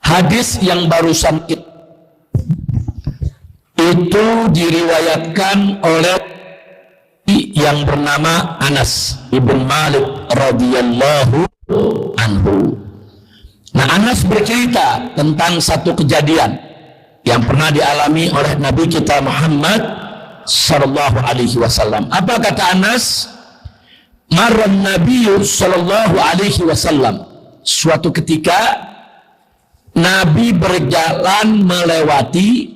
Hadis yang barusan itu diriwayatkan oleh yang bernama Anas ibn Malik radhiyallahu anhu. Nah, Anas bercerita tentang satu kejadian yang pernah dialami oleh Nabi kita Muhammad sallallahu alaihi wasallam. Apa kata Anas? Marran Nabi sallallahu alaihi wasallam. Suatu ketika Nabi berjalan melewati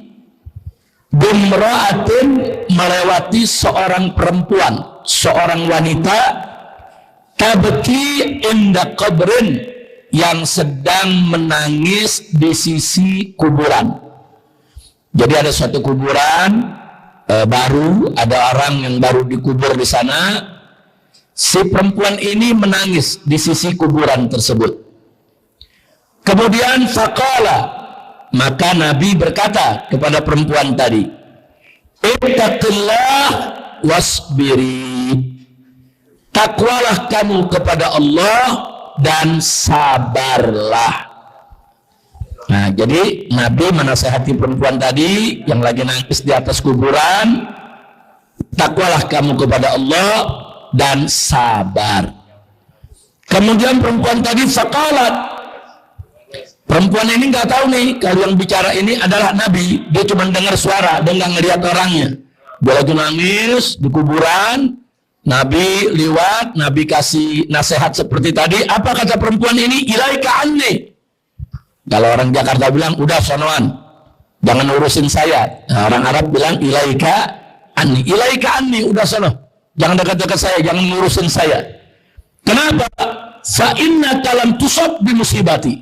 bimra'atin, melewati seorang perempuan, seorang wanita, tabki inda qabrin, yang sedang menangis di sisi kuburan. Jadi ada suatu kuburan baru, ada orang yang baru dikubur di sana. Si perempuan ini menangis di sisi kuburan tersebut. Kemudian faqala, maka Nabi berkata kepada perempuan tadi, ittaqillah wasbiri, takwalah kamu kepada Allah dan sabarlah. Nah, jadi Nabi menasihati perempuan tadi yang lagi nangis di atas kuburan, takwalah kamu kepada Allah dan sabar. Kemudian perempuan tadi faqalat, perempuan ini nggak tahu nih kalau yang bicara ini adalah Nabi. Dia cuma dengar suara, dia nggak ngelihat orangnya. Dia lagi nangis di kuburan. Nabi lewat, Nabi kasih nasihat seperti tadi. Apa kata perempuan ini? Ilaika anni. Kalau orang Jakarta bilang, udah sonoan, jangan urusin saya. Nah, orang Arab bilang ilaika anni. Ilaika anni, udah sono, jangan dekat-dekat saya, jangan ngurusin saya. Kenapa? Fa inna kalam tusab bi musibati.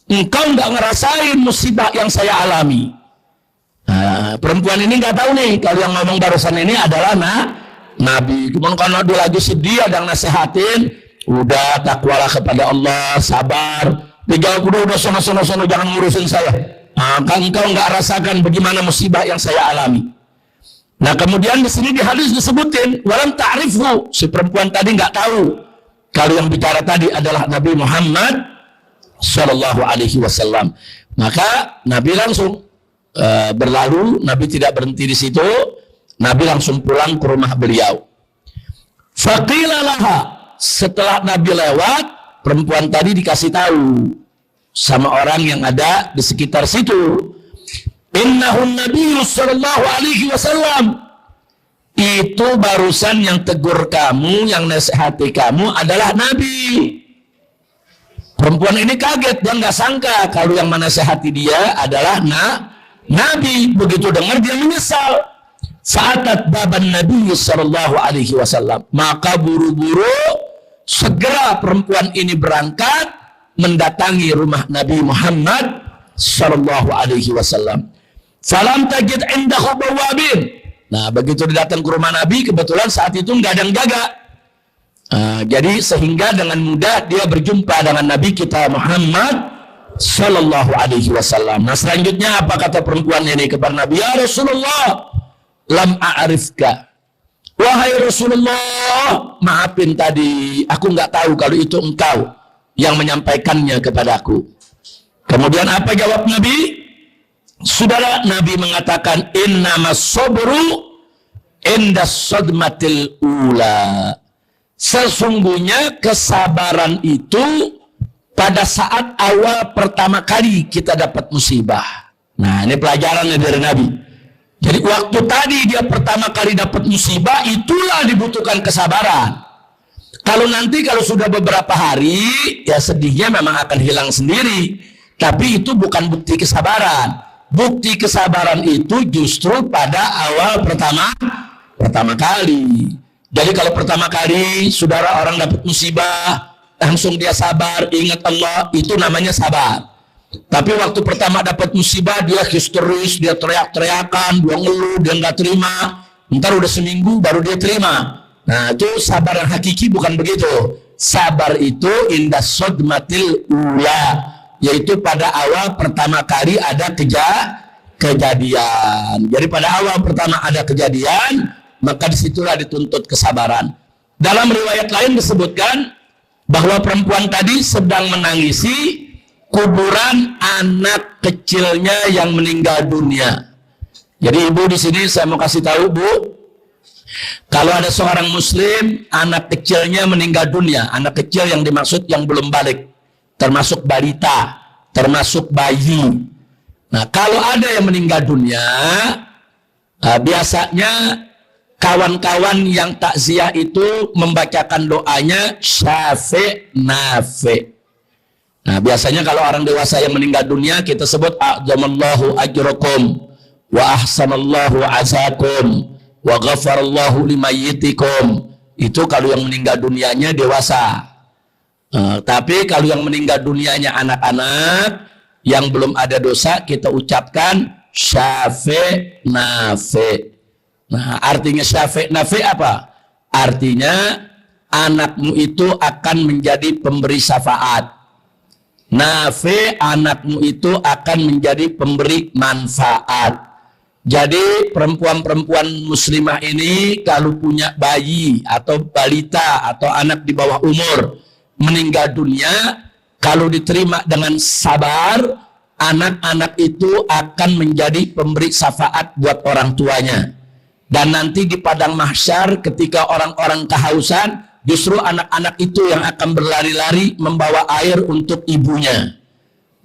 Engkau nggak ngerasain musibah yang saya alami. Nah, perempuan ini nggak tahu nih kalau yang ngomong barusan ini adalah Nabi. Cuman karena dia lagi sedih, ada yang nasehatin, udah takwalah kepada Allah, sabar. Dijawab udah sono jangan ngurusin saya. Nah, kan engkau nggak rasakan bagaimana musibah yang saya alami. Nah, kemudian di sini di hadis disebutin walam ta'rifu, si perempuan tadi nggak tahu kalau yang bicara tadi adalah Nabi Muhammad sallallahu alaihi wasallam. Maka Nabi langsung berlalu, Nabi tidak berhenti di situ, Nabi langsung pulang ke rumah beliau. Faqila laha, setelah Nabi lewat, perempuan tadi dikasih tahu sama orang yang ada di sekitar situ, innahun Nabi sallallahu alaihi wasallam, itu barusan yang tegur kamu, yang nasihati kamu adalah Nabi. Perempuan ini kaget, dia nggak sangka kalau yang menasehati dia adalah Nabi. Begitu dengar dia menyesal. Fa'atat baban Nabi sallallahu alaihi wasallam, maka buru-buru segera perempuan ini berangkat mendatangi rumah Nabi Muhammad sallallahu alaihi wasallam. Falam tajid indahu bawabin. Nah, begitu datang ke rumah Nabi, kebetulan saat itu nggak ada yang jaga. Jadi sehingga dengan mudah dia berjumpa dengan Nabi kita Muhammad sallallahu alaihi wasallam. Nah, selanjutnya apa kata perempuan ini kepada Nabi? Ya Rasulullah, lam a'rifka. Wahai Rasulullah, maafin tadi, aku nggak tahu kalau itu engkau yang menyampaikannya kepadaku. Kemudian apa jawab Nabi? Saudara, Nabi mengatakan innamas sabru indas sadmatil ula. Sesungguhnya kesabaran itu pada saat awal pertama kali kita dapat musibah. Nah, ini pelajarannya dari Nabi. Jadi waktu tadi dia pertama kali dapat musibah, itulah dibutuhkan kesabaran. Kalau nanti kalau sudah beberapa hari, ya sedihnya memang akan hilang sendiri. Tapi itu bukan bukti kesabaran. Bukti kesabaran itu justru pada awal pertama kali. Jadi kalau pertama kali saudara orang dapat musibah, langsung dia sabar, ingat Allah, itu namanya sabar. Tapi waktu pertama dapat musibah, dia histeris, dia teriak-teriakan, dia ngeluh, dia nggak terima. Ntar udah seminggu baru dia terima. Nah, itu sabar yang hakiki bukan begitu. Sabar itu indas sodmatil ula, yaitu pada awal pertama kali ada kejadian. Jadi pada awal pertama ada kejadian, maka disitulah dituntut kesabaran. Dalam riwayat lain disebutkan bahwa perempuan tadi sedang menangisi kuburan anak kecilnya yang meninggal dunia. Jadi ibu di sini saya mau kasih tahu bu, kalau ada seorang muslim anak kecilnya meninggal dunia, anak kecil yang dimaksud yang belum balik, termasuk balita, termasuk bayi. Nah kalau ada yang meninggal dunia, biasanya kawan-kawan yang takziah itu membacakan doanya syafi' nafi'. Nah biasanya kalau orang dewasa yang meninggal dunia kita sebut a'zamallahu ajrakum wa ahsanallahu azakum wa ghafarallahu limayyitikum. Itu kalau yang meninggal dunianya dewasa. Tapi kalau yang meninggal dunianya anak-anak yang belum ada dosa kita ucapkan syafi' nafi'. Nah artinya syafi' nafi' apa? Artinya anakmu itu akan menjadi pemberi syafaat. Nafi' anakmu itu akan menjadi pemberi manfaat. Jadi perempuan-perempuan muslimah ini kalau punya bayi atau balita atau anak di bawah umur meninggal dunia, kalau diterima dengan sabar, anak-anak itu akan menjadi pemberi syafaat buat orang tuanya. Dan nanti di padang mahsyar ketika orang-orang kehausan, justru anak-anak itu yang akan berlari-lari membawa air untuk ibunya.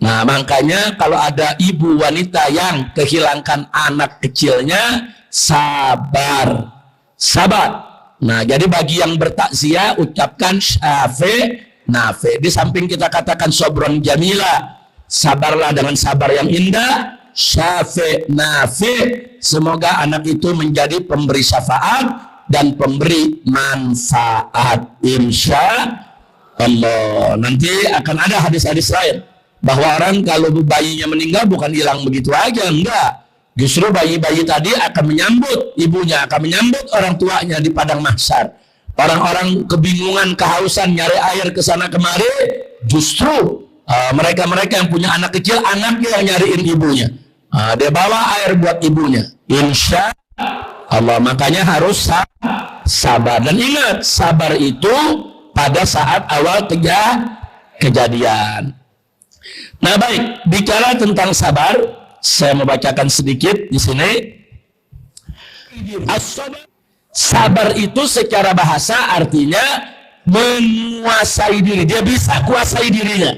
Nah makanya kalau ada ibu wanita yang kehilangan anak kecilnya, sabar. Nah jadi bagi yang bertakziah ucapkan syafi' nafi'. Di samping kita katakan sobron jamila, sabarlah dengan sabar yang indah, syafi' nafi'. Semoga anak itu menjadi pemberi syafaat dan pemberi manfaat, insya Allah. Nanti akan ada hadis-hadis lain bahwa orang kalau bayinya meninggal bukan hilang begitu aja, enggak. Justru bayi-bayi tadi akan menyambut ibunya, akan menyambut orang tuanya di padang mahsyar. Orang-orang kebingungan, kehausan, nyari air ke sana kemari, justru mereka-mereka yang punya anak kecil, anaknya yang nyariin ibunya. Dia bawa air buat ibunya, insya Allah. Makanya harus sabar. Dan ingat, sabar itu pada saat awal kejadian. Nah baik, bicara tentang sabar, saya membacakan sedikit di sini. Sabar itu secara bahasa artinya menguasai diri. Dia bisa kuasai dirinya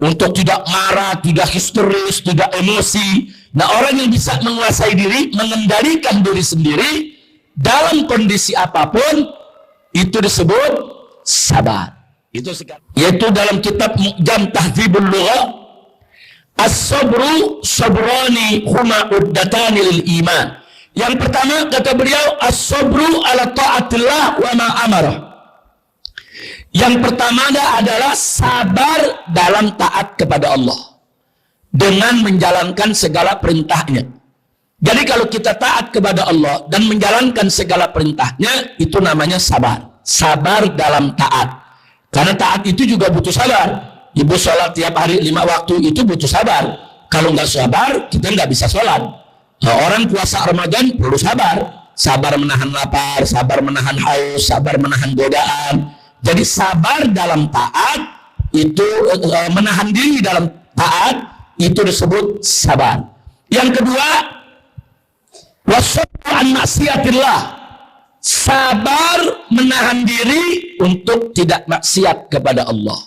untuk tidak marah, tidak histeris, tidak emosi. Nah orang yang bisa menguasai diri, mengendalikan diri sendiri dalam kondisi apapun, itu disebut sabar. Itu yaitu dalam kitab Mu'jam Tahdzibul Lugha, as-sabru sabrani huma uddatani lil iman. Yang pertama kata beliau, as-sabru ala ta'atillah wa ma amara. Yang pertama adalah sabar dalam taat kepada Allah dengan menjalankan segala perintahnya. Jadi kalau kita taat kepada Allah dan menjalankan segala perintahnya, itu namanya sabar. Sabar dalam taat. Karena taat itu juga butuh sabar. Ibu sholat tiap hari 5 waktu itu butuh sabar. Kalau nggak sabar, kita nggak bisa sholat. Nah, orang puasa Ramadan perlu sabar. Sabar menahan lapar, sabar menahan haus, sabar menahan godaan. Jadi sabar dalam taat itu, menahan diri dalam taat itu disebut sabar. Yang kedua, wasabru an maksiatillah. Sabar menahan diri untuk tidak maksiat kepada Allah.